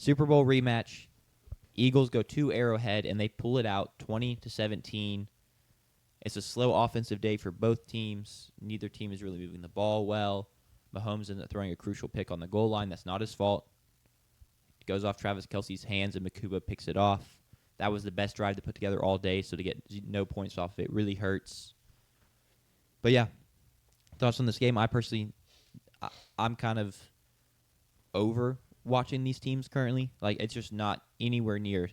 Super Bowl rematch. Eagles go to Arrowhead and they pull it out 20-17. It's a slow offensive day for both teams. Neither team is really moving the ball well. Mahomes ends up throwing a crucial pick on the goal line. That's not his fault. It goes off Travis Kelce's hands and Makuba picks it off. That was the best drive to put together all day, so to get no points off it really hurts. But yeah, thoughts on this game? I'm kind of over watching these teams currently. Like, it's just not anywhere near.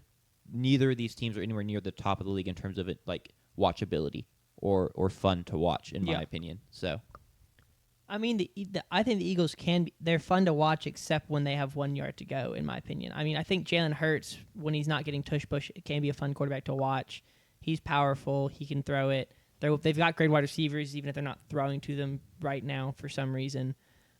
Neither of these teams are anywhere near the top of the league in terms of it, like watchability or fun to watch, in my opinion. So, I mean, I think the Eagles they're fun to watch except when they have 1 yard to go, in my opinion. I mean, I think Jalen Hurts, when he's not getting tush-push, it can be a fun quarterback to watch. He's powerful. He can throw it. They've got great wide receivers, even if they're not throwing to them right now for some reason.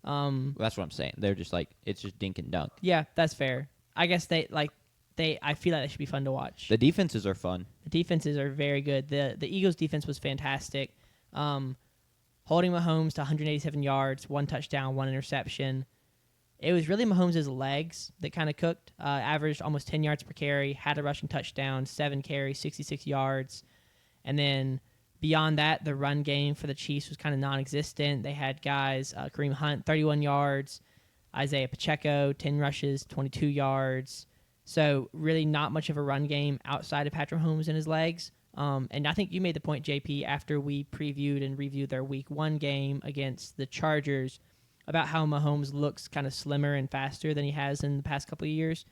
that's what I'm saying. They're just like, it's just dink and dunk. Yeah, that's fair. I guess I feel like they should be fun to watch. The defenses are fun. The defenses are very good. The Eagles' defense was fantastic. Holding Mahomes to 187 yards, 1 touchdown, 1 interception. It was really Mahomes' legs that kind of cooked. Averaged almost 10 yards per carry, had a rushing touchdown, 7 carries, 66 yards. And then beyond that, the run game for the Chiefs was kind of non-existent. They had guys, Kareem Hunt, 31 yards, Isaiah Pacheco, 10 rushes, 22 yards. So really not much of a run game outside of Patrick Mahomes and his legs. And I think you made the point, JP, after we previewed and reviewed their Week 1 game against the Chargers about how Mahomes looks kind of slimmer and faster than he has in the past couple of years.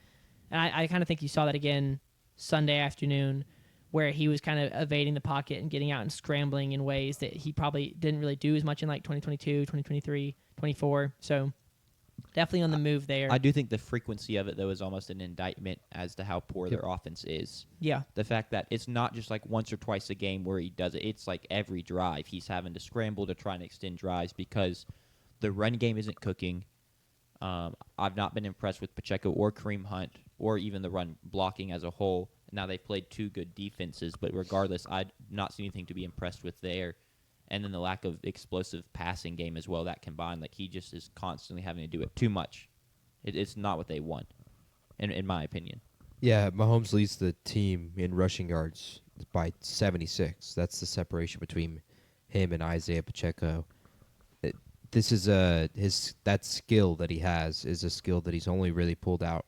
And I kind of think you saw that again Sunday afternoon, where he was kind of evading the pocket and getting out and scrambling in ways that he probably didn't really do as much in like 2022, 2023, 24. So definitely on the move there. I do think the frequency of it, though, is almost an indictment as to how poor their offense is. Yeah. The fact that it's not just like once or twice a game where he does it. It's like every drive he's having to scramble to try and extend drives because the run game isn't cooking. I've not been impressed with Pacheco or Kareem Hunt or even the run blocking as a whole. Now, they've played 2 good defenses, but regardless, I've not seen anything to be impressed with there. And then the lack of explosive passing game as well, that combined, like he just is constantly having to do it too much. It's not what they want, in my opinion. Yeah, Mahomes leads the team in rushing yards by 76. That's the separation between him and Isaiah Pacheco. This is that skill that he has is a skill that he's only really pulled out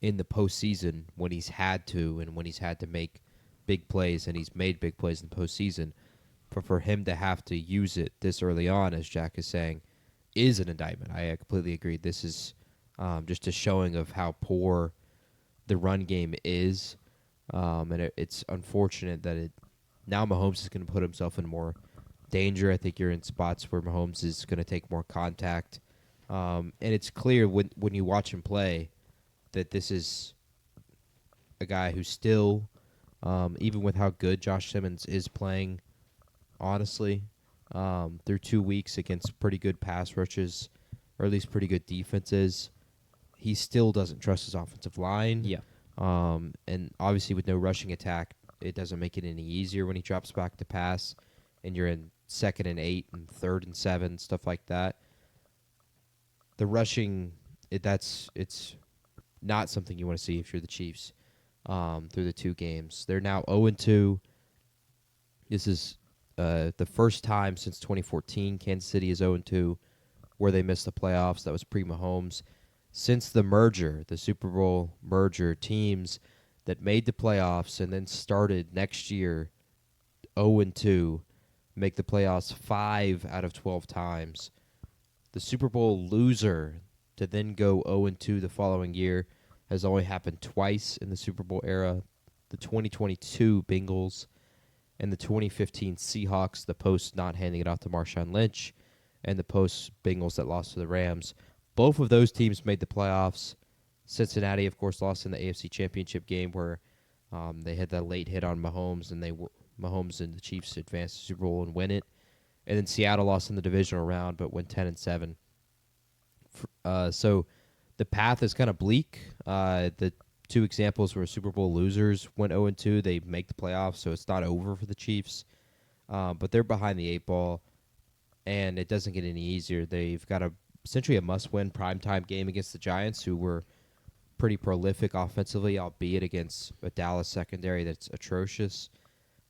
in the postseason when he's had to and when he's had to make big plays, and he's made big plays in the postseason. But for him to have to use it this early on, as Jack is saying, is an indictment. I completely agree. This is just a showing of how poor the run game is, and it's unfortunate that now Mahomes is going to put himself in more danger. I think you're in spots where Mahomes is going to take more contact, and it's clear when you watch him play that this is a guy who still, even with how good Josh Simmons is playing, honestly, through 2 weeks against pretty good pass rushes, or at least pretty good defenses, he still doesn't trust his offensive line. Yeah. And obviously with no rushing attack, it doesn't make it any easier when he drops back to pass, and you're in 2nd and 8 and 3rd and 7, stuff like that. The rushing, it's not something you want to see if you're the Chiefs through the 2 games. They're now 0-2. This is the first time since 2014 Kansas City is 0-2 where they missed the playoffs. That was pre-Mahomes. Since the merger, the Super Bowl merger, teams that made the playoffs and then started next year 0-2 make the playoffs 5 out of 12 times. The Super Bowl loser to then go 0-2 the following year has only happened twice in the Super Bowl era. The 2022 Bengals and the 2015 Seahawks, the post not handing it off to Marshawn Lynch, and the post Bengals that lost to the Rams. Both of those teams made the playoffs. Cincinnati, of course, lost in the AFC Championship game where they had that late hit on Mahomes, and Mahomes and the Chiefs advanced to the Super Bowl and win it. And then Seattle lost in the divisional round, but went 10-7. So the path is kind of bleak. The 2 examples where Super Bowl losers went 0-2. They make the playoffs, so it's not over for the Chiefs. But they're behind the 8 ball, and it doesn't get any easier. They've got essentially a must-win primetime game against the Giants, who were pretty prolific offensively, albeit against a Dallas secondary that's atrocious,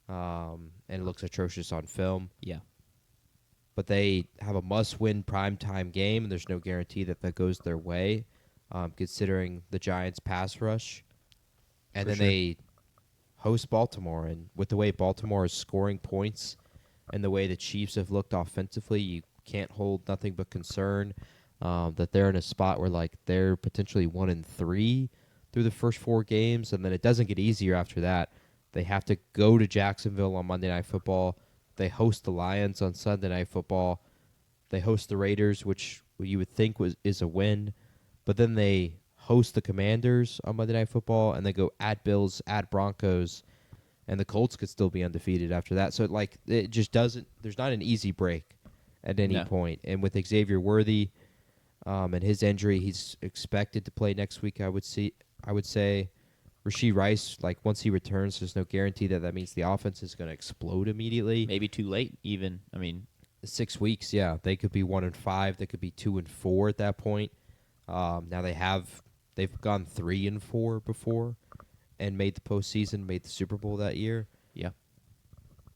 and it looks atrocious on film. Yeah. But they have a must-win primetime game, and there's no guarantee that goes their way, considering the Giants' pass rush. And For then sure. they host Baltimore, and with the way Baltimore is scoring points and the way the Chiefs have looked offensively, you can't hold nothing but concern that they're in a spot where like they're potentially 1-3 through the first 4 games, and then it doesn't get easier after that. They have to go to Jacksonville on Monday Night Football. They host the Lions on Sunday Night Football. They host the Raiders, which you would think is a win, but then they host the Commanders on Monday Night Football, and they go at Bills, at Broncos, and the Colts could still be undefeated after that. So like it just doesn't. There's not an easy break at any No. point. And with Xavier Worthy and his injury, he's expected to play next week. I would say Rashee Rice, like once he returns, there's no guarantee that means the offense is going to explode immediately. Maybe too late even. I mean, 6 weeks, yeah, they could be 1-5. They could be 2-4 at that point. Now they've gone 3-4 before, and made the postseason, made the Super Bowl that year. yeah.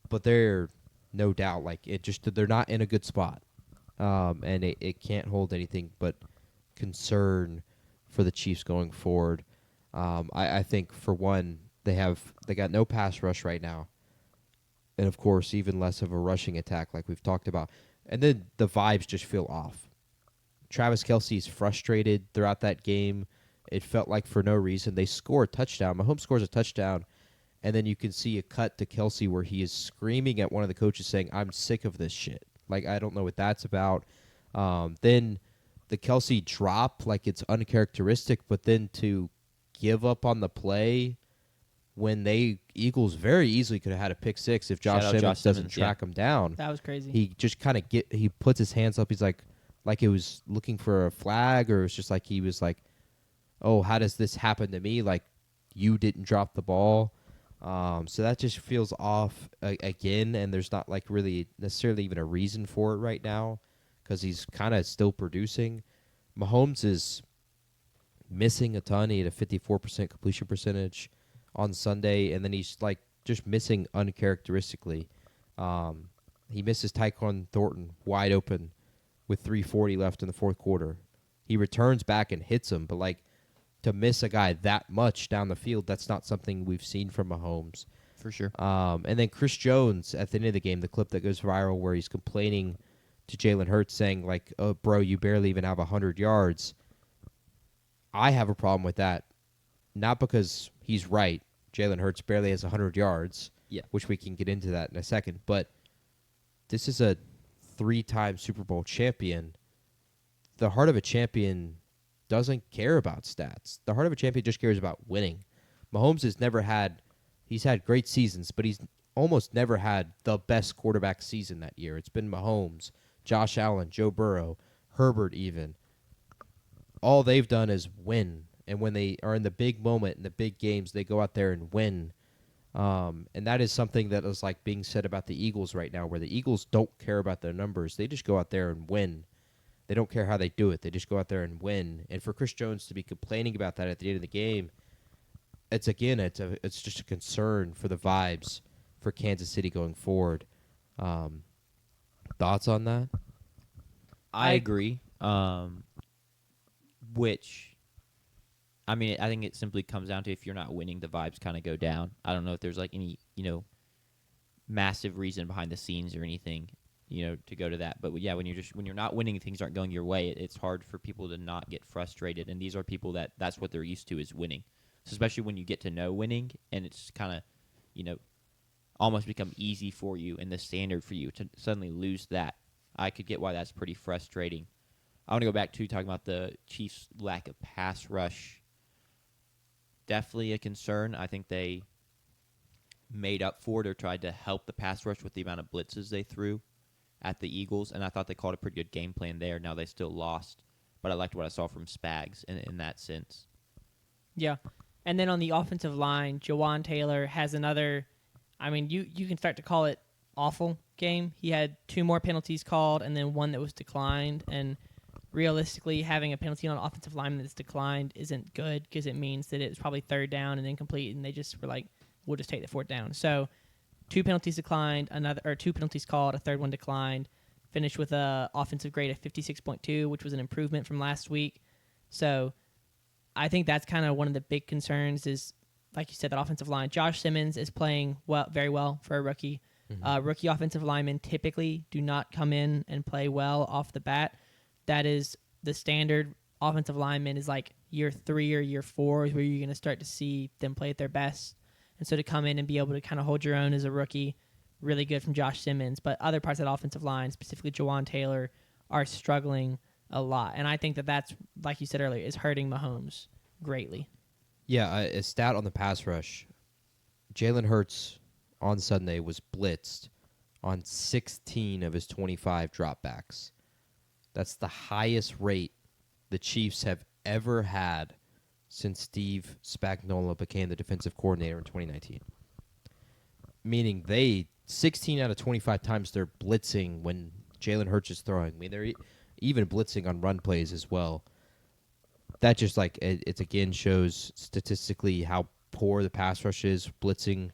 But they're no doubt like they're not in a good spot, and it can't hold anything but concern for the Chiefs going forward. I think for one they got no pass rush right now, and of course even less of a rushing attack like we've talked about, and then the vibes just feel off. Travis Kelce's frustrated throughout that game. It felt like for no reason. They score a touchdown. Mahomes scores a touchdown, and then you can see a cut to Kelce where he is screaming at one of the coaches saying, "I'm sick of this shit." Like, I don't know what that's about. Then the Kelce drop, like it's uncharacteristic, but then to give up on the play when Eagles very easily could have had a pick six if Shout Josh out Simmons Josh doesn't Simmons, track him down. That was crazy. He just kind of he puts his hands up. He's like it was looking for a flag, or it's just like he was like, "Oh, how does this happen to me? Like, you didn't drop the ball." So that just feels off again, and there's not like really necessarily even a reason for it right now because he's kind of still producing. Mahomes is missing a ton. He had a 54% completion percentage on Sunday, and then he's like just missing uncharacteristically. He misses Tyquan Thornton wide open with 3:40 left in the fourth quarter. He returns back and hits him, but like to miss a guy that much down the field, that's not something we've seen from Mahomes. For sure. And then Chris Jones at the end of the game, the clip that goes viral where he's complaining to Jalen Hurts saying like, "Oh, bro, you barely even have 100 yards." I have a problem with that, not because he's right. Jalen Hurts barely has 100 yards, Yeah. which we can get into that in a second. But this is a 3-time Super Bowl champion. The heart of a champion doesn't care about stats. The heart of a champion just cares about winning. Mahomes he's had great seasons, but he's almost never had the best quarterback season that year. It's been Mahomes, Josh Allen, Joe Burrow, Herbert even. All they've done is win. And when they are in the big moment, in the big games, they go out there and win. And that is something that is like being said about the Eagles right now, where the Eagles don't care about their numbers. They just go out there and win. They don't care how they do it. They just go out there and win. And for Chris Jones to be complaining about that at the end of the game, it's just a concern for the vibes for Kansas City going forward. Thoughts on that? I agree. Which, I mean, I think it simply comes down to if you're not winning, the vibes kind of go down. I don't know if there's like any, massive reason behind the scenes or anything, to go to that. But yeah, when you're not winning, things aren't going your way. It's hard for people to not get frustrated. And these are people that's what they're used to is winning. So especially when you get to know winning, and it's kind of, almost become easy for you and the standard for you to suddenly lose that. I could get why that's pretty frustrating. I want to go back to talking about the Chiefs' lack of pass rush. Definitely a concern. I think they made up for it or tried to help the pass rush with the amount of blitzes they threw at the Eagles, and I thought they called a pretty good game plan there. Now they still lost, but I liked what I saw from Spags in that sense. Yeah. And then on the offensive line, Jawan Taylor has another, I mean, you can start to call it awful game. He had 2 more penalties called and then one that was declined. And realistically, having a penalty on an offensive lineman that's declined isn't good because it means that it was probably third down and incomplete, and they just were like, we'll just take the fourth down. So 2 penalties declined, 2 penalties called, a third one declined, finished with a offensive grade of 56.2, which was an improvement from last week. So I think that's kind of one of the big concerns is, like you said, that offensive line. Josh Simmons is playing very well for a rookie. Rookie offensive linemen typically do not come in and play well off the bat. That is the standard. Offensive lineman is like year 3 or year 4 is where you're going to start to see them play at their best. And so to come in and be able to kind of hold your own as a rookie, really good from Josh Simmons. But other parts of that offensive line, specifically Jawan Taylor, are struggling a lot. And I think that that's, like you said earlier, is hurting Mahomes greatly. Yeah, a stat on the pass rush. Jalen Hurts on Sunday was blitzed on 16 of his 25 dropbacks. That's the highest rate the Chiefs have ever had since Steve Spagnuolo became the defensive coordinator in 2019. Meaning 16 out of 25 times they're blitzing when Jalen Hurts is throwing. I mean, they're even blitzing on run plays as well. That just like it again shows statistically how poor the pass rush is, blitzing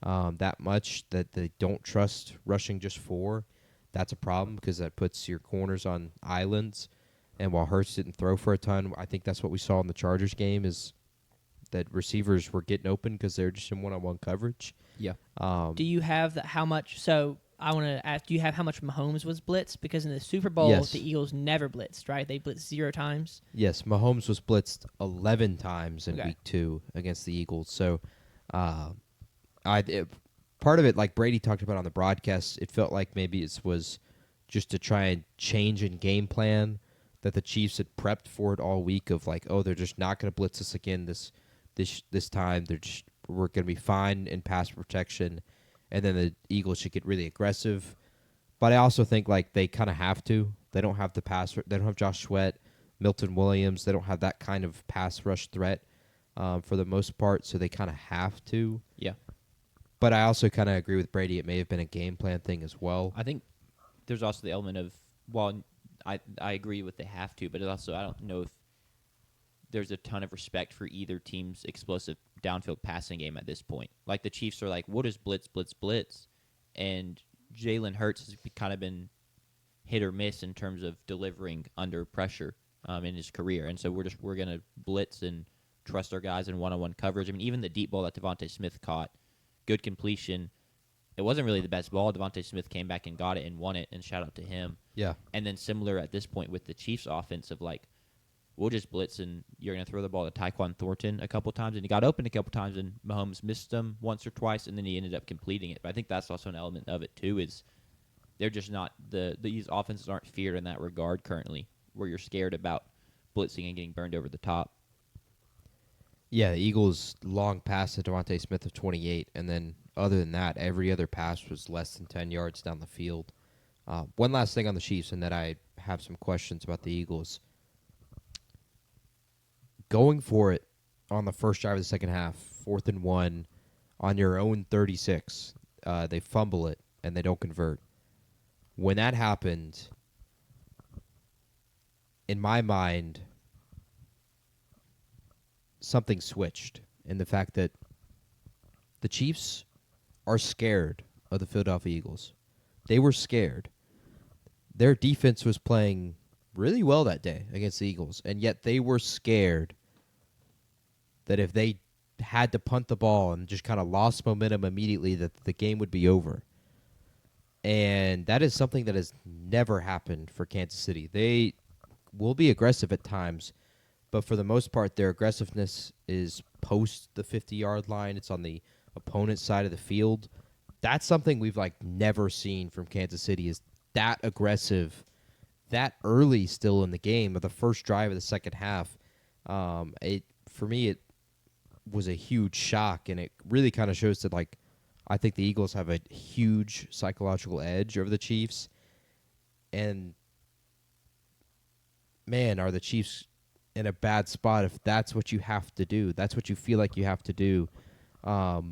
that much that they don't trust rushing just 4. That's a problem because that puts your corners on islands. And while Hurts didn't throw for a ton, I think that's what we saw in the Chargers game is that receivers were getting open because they're just in one-on-one coverage. Yeah. Do you have how much? So I want to ask, do you have how much Mahomes was blitzed? Because in the Super Bowl, Yes. the Eagles never blitzed, right? They blitzed 0 times. Yes, Mahomes was blitzed 11 times in Okay. week 2 against the Eagles. So part of it, like Brady talked about on the broadcast, it felt like maybe it was just to try and change in game plan that the Chiefs had prepped for it all week of like, oh, they're just not going to blitz us again this time. We're going to be fine in pass protection, and then the Eagles should get really aggressive. But I also think like they kind of have to. They don't have they don't have Josh Sweat, Milton Williams. They don't have that kind of pass rush threat for the most part, so they kind of have to. Yeah. But I also kind of agree with Brady. It may have been a game plan thing as well. I think there's also the element of, well, I agree with they have to, but it also I don't know if there's a ton of respect for either team's explosive downfield passing game at this point. Like the Chiefs are like, what is blitz, blitz, blitz? And Jalen Hurts has kind of been hit or miss in terms of delivering under pressure in his career. And so we're going to blitz and trust our guys in one-on-one coverage. I mean, even the deep ball that Devontae Smith caught, good completion. It wasn't really the best ball. Devontae Smith came back and got it and won it, and shout out to him. Yeah. And then similar at this point with the Chiefs' offense of like, we'll just blitz and you're going to throw the ball to Tyquan Thornton a couple times, and he got open a couple times, and Mahomes missed them once or twice, and then he ended up completing it. But I think that's also an element of it too, is they're just not these offenses aren't feared in that regard currently, where you're scared about blitzing and getting burned over the top. Yeah, the Eagles long pass to Devontae Smith of 28, and then other than that, every other pass was less than 10 yards down the field. One last thing on the Chiefs, and then I have some questions about the Eagles. Going for it on the first drive of the second half, 4th and 1, on your own 36, they fumble it, and they don't convert. When that happened, in my mind, something switched in the fact that the Chiefs are scared of the Philadelphia Eagles. They were scared. Their defense was playing really well that day against the Eagles, and yet they were scared that if they had to punt the ball and just kind of lost momentum immediately, that the game would be over. And that is something that has never happened for Kansas City. They will be aggressive at times, but for the most part, their aggressiveness is post the 50-yard line. It's on the opponent's side of the field. That's something we've like never seen from Kansas City, is that aggressive that early still in the game of the first drive of the second half. For me, it was a huge shock, and it really kind of shows that like I think the Eagles have a huge psychological edge over the Chiefs. And man, are the Chiefs in a bad spot if that's what you have to do. That's what you feel like you have to do,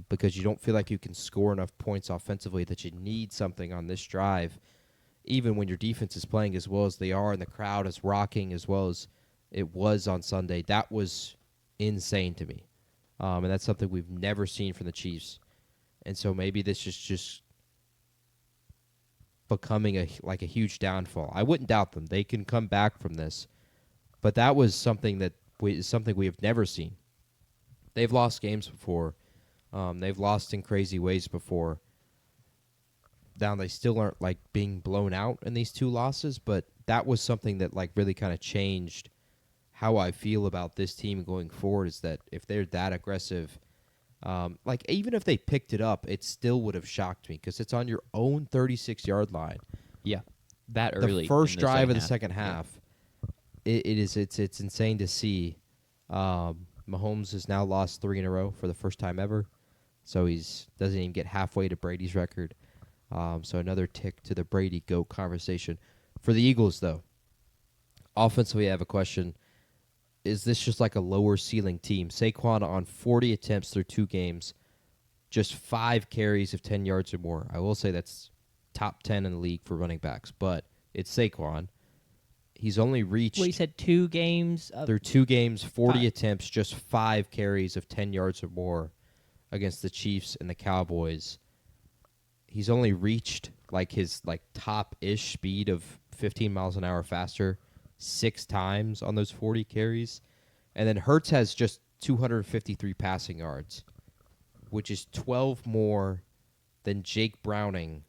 because you don't feel like you can score enough points offensively, that you need something on this drive. even when your defense is playing as well as they are and the crowd is rocking as well as it was on Sunday, that was insane to me. And that's something we've never seen from the Chiefs. And so maybe this is just becoming a huge downfall. I wouldn't doubt them. They can come back from this. But that was something we have never seen. They've lost games before. They've lost in crazy ways before. Now they still aren't like being blown out in these two losses, but that was something that like really kind of changed how I feel about this team going forward. Is that if they're that aggressive, like even if they picked it up, it still would have shocked me because it's on your own 36-yard line. Yeah, that early. The first in drive of the half. second half, it's insane to see. Mahomes has now lost 3 in a row for the first time ever, so doesn't even get halfway to Brady's record. So another tick to the Brady GOAT conversation. For the Eagles, though, offensively, I have a question. Is this just like a lower ceiling team? Saquon on 40 attempts through 2 games, just 5 carries of 10 yards or more. I will say that's top 10 in the league for running backs, but it's Saquon. He's only reached... Well, you said 2 games. Through 2 games, 40 5. attempts, just 5 carries of 10 yards or more against the Chiefs and the Cowboys. He's only reached like his top-ish speed of 15 miles an hour faster 6 times on those 40 carries. And then Hurts has just 253 passing yards, which is 12 more than Jake Browning,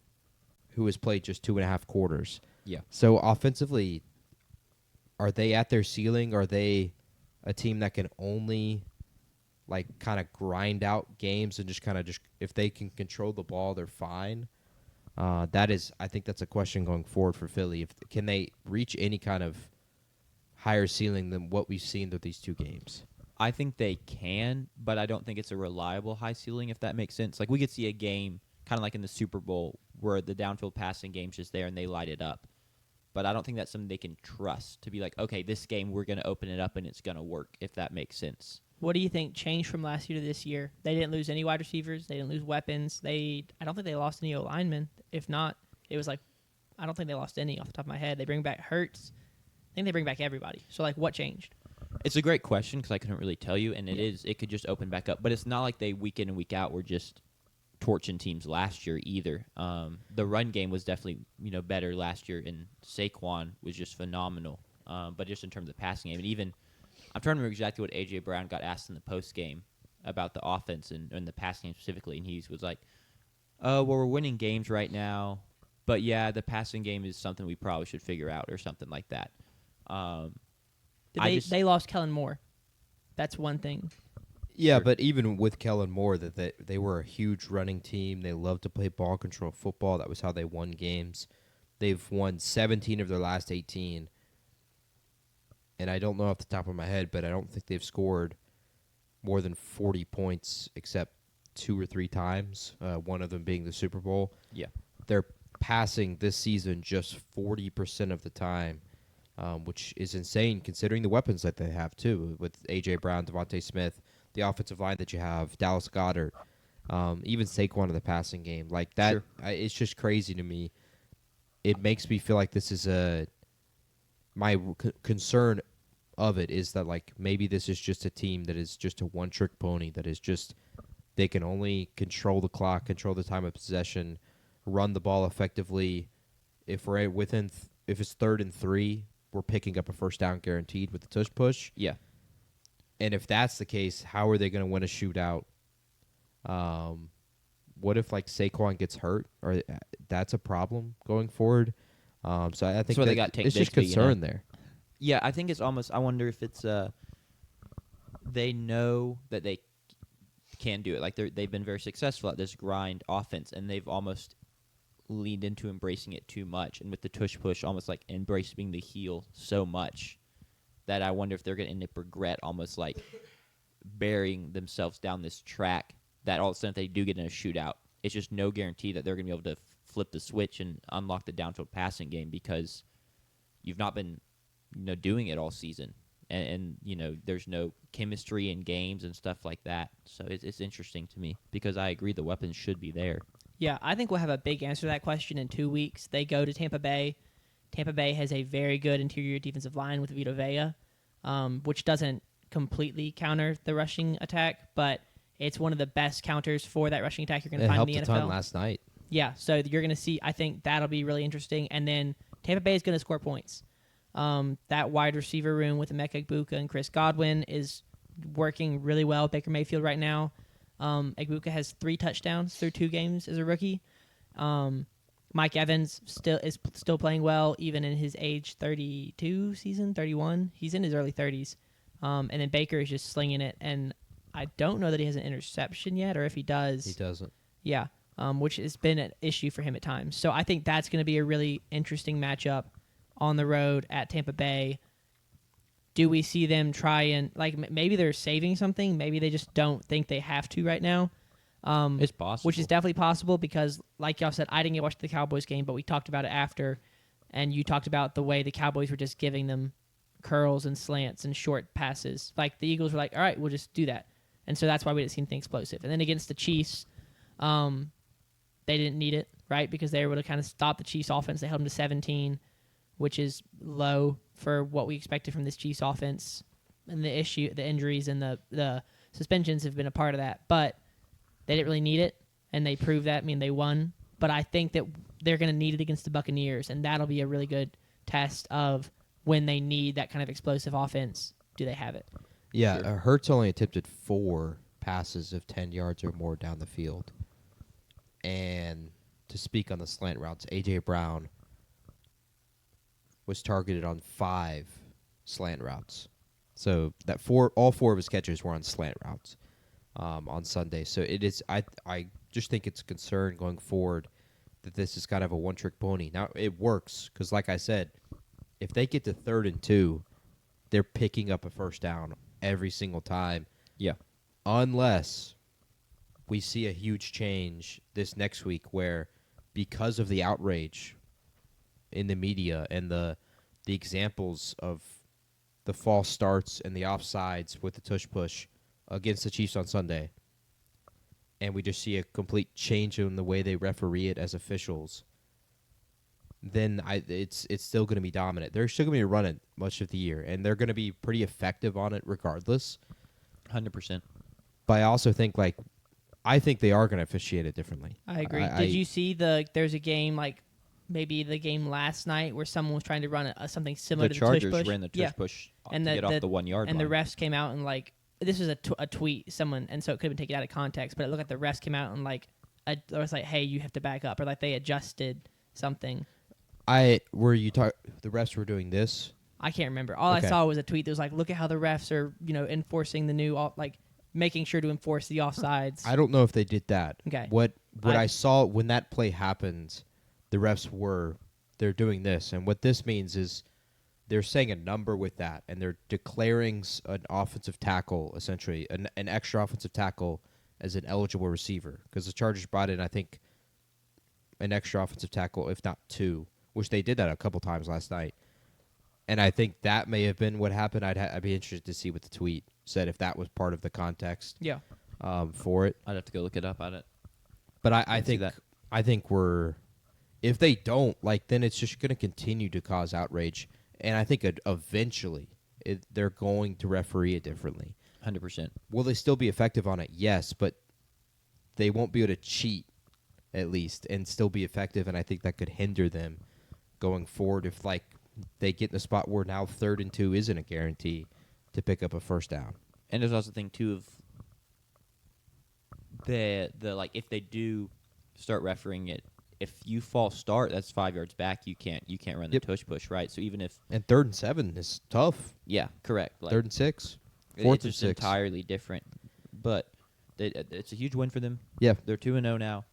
who has played just 2.5 quarters. Yeah. So offensively, are they at their ceiling? Are they a team that can only kind of grind out games and just if they can control the ball, they're fine? I think that's a question going forward for Philly. Can they reach any kind of higher ceiling than what we've seen through these 2 games? I think they can, but I don't think it's a reliable high ceiling, if that makes sense. Like, we could see a game kind of like in the Super Bowl where the downfield passing game's just there and they light it up. But I don't think that's something they can trust to be like, okay, this game we're going to open it up and it's going to work, if that makes sense. What do you think changed from last year to this year? They didn't lose any wide receivers. They didn't lose weapons. I don't think they lost any O-linemen. If not, it was I don't think they lost any off the top of my head. They bring back Hurts. I think they bring back everybody. So, what changed? It's a great question because I couldn't really tell you, and it could just open back up. But it's not like they week in and week out were just torching teams last year either. The run game was definitely better last year, and Saquon was just phenomenal. But just in terms of passing game, and even I'm trying to remember exactly what A.J. Brown got asked in the post game about the offense and the passing game specifically, and he was like, "Oh, well, we're winning games right now, but yeah, the passing game is something we probably should figure out," or something like that. They lost Kellen Moore. That's one thing. Yeah, Sure. but even with Kellen Moore, they were a huge running team. They loved to play ball control football. That was how they won games. They've won 17 of their last 18. And I don't know off the top of my head, but I don't think they've scored more than 40 points except 2 or 3 times, one of them being the Super Bowl. Yeah. They're passing this season just 40% of the time, which is insane considering the weapons that they have, too, with A.J. Brown, Devontae Smith, the offensive line that you have, Dallas Goedert, even Saquon in the passing game. Like that, Sure. It's just crazy to me. It makes me feel like this is my concern of it is that maybe this is just a team that is just a one-trick pony, that is just they can only control the clock, control the time of possession, run the ball effectively. If we're if it's 3rd and 3, we're picking up a first down guaranteed with the tush push. Yeah. And if that's the case, how are they going to win a shootout? What if Saquon gets hurt, or that's a problem going forward? So I think they got it's just concern there. Yeah, I think it's almost. I wonder if it's they know that they can do it. Like they've been very successful at this grind offense, and they've almost leaned into embracing it too much. And with the tush push, almost embracing the heel so much that I wonder if they're going to end up regret almost burying themselves down this track. That all of a sudden, if they do get in a shootout, it's just no guarantee that they're going to be able to flip the switch and unlock the downfield passing game because you've not been doing it all season. and there's no chemistry in games and stuff like that. So it's interesting to me because I agree the weapons should be there. Yeah, I think we'll have a big answer to that question in 2 weeks. They go to Tampa Bay. Tampa Bay has a very good interior defensive line with Vita Vea, which doesn't completely counter the rushing attack, but it's one of the best counters for that rushing attack you're going to find in the NFL. It NFL. helped a ton last night. Yeah, so you're going to see, I think that'll be really interesting. And then Tampa Bay is going to score points. That wide receiver room with Emeka Egbuka and Chris Godwin is working really well. Baker Mayfield right now. Egbuka has 3 touchdowns through 2 games as a rookie. Mike Evans is still playing well, even in his age 32 season, 31. He's in his early 30s. And then Baker is just slinging it. And I don't know that he has an interception yet, or if he does. He doesn't. Yeah, which has been an issue for him at times. So I think that's going to be a really interesting matchup on the road at Tampa Bay. Do we see them try and, maybe they're saving something? Maybe they just don't think they have to right now. It's possible. Which is definitely possible because, like y'all said, I didn't get to watch the Cowboys game, but we talked about it after, and you talked about the way the Cowboys were just giving them curls and slants and short passes. Like, the Eagles were like, all right, we'll just do that. And so that's why we didn't see anything explosive. And then against the Chiefs, they didn't need it, right? Because they were able to kind of stop the Chiefs offense. They held them to 17, which is low for what we expected from this Chiefs offense. And the injuries and the suspensions have been a part of that. But they didn't really need it, and they proved that. I mean, they won. But I think that they're going to need it against the Buccaneers, and that'll be a really good test of when they need that kind of explosive offense. Do they have it? Yeah, Sure. Hurts only attempted 4 passes of 10 yards or more down the field. And to speak on the slant routes, A.J. Brown was targeted on 5 slant routes. So that all 4 of his catches were on slant routes on Sunday. So it is. I just think it's a concern going forward that this is kind of a one-trick pony. Now it works because, like I said, if they get to 3rd and 2, they're picking up a first down every single time. Yeah. Unless we see a huge change this next week where, because of the outrage in the media and the examples of the false starts and the offsides with the tush push against the Chiefs on Sunday, and we just see a complete change in the way they referee it as officials, then it's still going to be dominant. They're still going to be running much of the year, and they're going to be pretty effective on it regardless. 100%. But I also think, I think they are going to officiate it differently. I agree. Did you see there's a game, maybe the game last night where someone was trying to run something similar The to the tush Chargers push? ran the tush push And to get off the 1 yard and line. the refs came out and this was a tweet someone, and so it could have been taken out of context, but it looked like the refs came out and it was like, hey, you have to back up, or they adjusted something. The refs were doing this? I can't remember. All Okay. I saw was a tweet that was like, look at how the refs are, enforcing the new, making sure to enforce the offsides. I don't know if they did that. Okay. What I saw when that play happened, the refs they're doing this, and what this means is they're saying a number with that, and they're declaring an offensive tackle, essentially, an extra offensive tackle as an eligible receiver, because the Chargers brought in, I think, an extra offensive tackle, if not 2, which they did that a couple times last night. And I think that may have been what happened. I'd be interested to see what the tweet said, if that was part of the context Yeah. for it. I'd have to go look it up on it. But I see think that. I think if they don't, then it's just going to continue to cause outrage, and I think eventually they're going to referee it differently. 100%. Will they still be effective on it? Yes, but they won't be able to cheat, at least, and still be effective, and I think that could hinder them going forward if they get in a spot where now 3rd and 2 isn't a guarantee to pick up a first down. And there's also the thing too of the if they do start refereeing it, if you false start, that's 5 yards back. You can't run the Yep. tush push, right? So even if And 3rd and 7 is tough. yeah, correct. 3rd and 6, it's 4th and just 6. entirely different. But it's a huge win for them. Yeah, They're 2-0 now.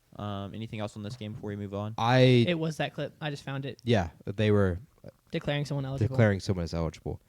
Anything else on this game before we move on? It was that clip. I just found it they were declaring someone eligible. declaring someone as eligible.